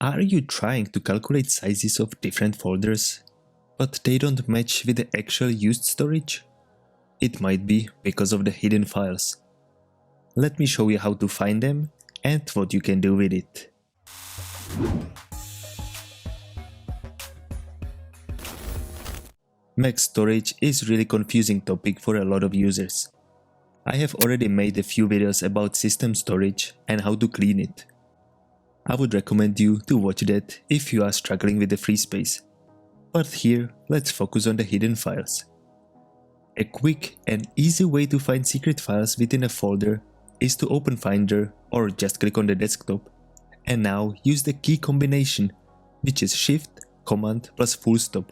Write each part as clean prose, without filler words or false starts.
Are you trying to calculate sizes of different folders, but they don't match with the actual used storage? It might be because of the hidden files. Let me show you how to find them and what you can do with it. Mac storage is really confusing topic for a lot of users. I have already made a few videos about system storage and how to clean it. I would recommend you to watch that if you are struggling with the free space. But here, let's focus on the hidden files. A quick and easy way to find secret files within a folder is to open Finder or just click on the desktop and now use the key combination, which is Shift, Command plus full stop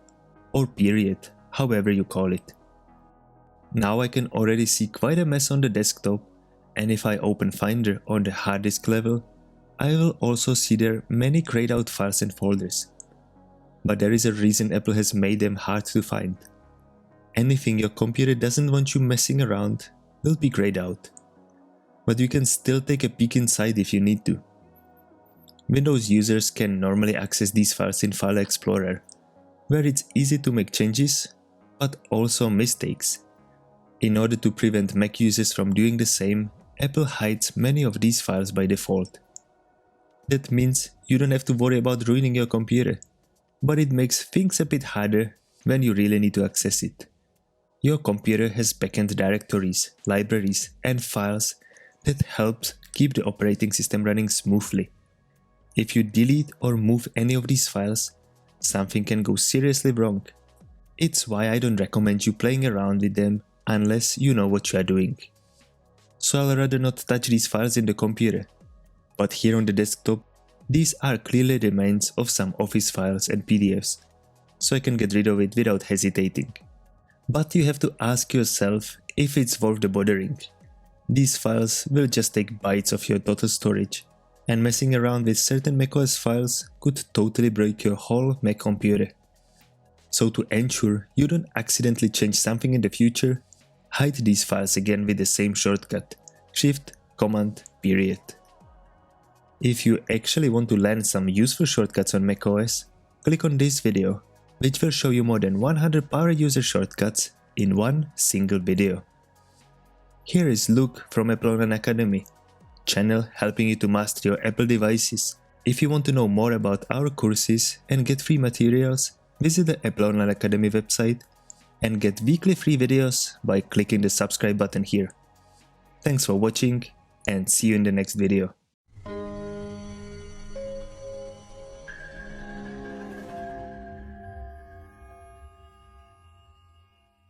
or period, however you call it. Now I can already see quite a mess on the desktop, and if I open Finder on the hard disk level, I will also see there many grayed out files and folders. But there is a reason Apple has made them hard to find. Anything your computer doesn't want you messing around will be grayed out. But you can still take a peek inside if you need to. Windows users can normally access these files in File Explorer, where it's easy to make changes, but also mistakes. In order to prevent Mac users from doing the same, Apple hides many of these files by default. That means you don't have to worry about ruining your computer, but it makes things a bit harder when you really need to access it. Your computer has backend directories, libraries, and files that help keep the operating system running smoothly. If you delete or move any of these files, something can go seriously wrong. It's why I don't recommend you playing around with them unless you know what you are doing. So I'll rather not touch these files in the computer. But here on the desktop, these are clearly remains of some Office files and PDFs, so I can get rid of it without hesitating. But you have to ask yourself if it's worth the bothering. These files will just take bytes of your total storage, and messing around with certain macOS files could totally break your whole Mac computer. So to ensure you don't accidentally change something in the future, hide these files again with the same shortcut, Shift, Command, period. If you actually want to learn some useful shortcuts on macOS, click on this video, which will show you more than 100 power user shortcuts in one single video. Here is Luke from AppleOnlineAcademy, channel helping you to master your Apple devices. If you want to know more about our courses and get free materials, visit the AppleOnlineAcademy website and get weekly free videos by clicking the subscribe button here. Thanks for watching and see you in the next video.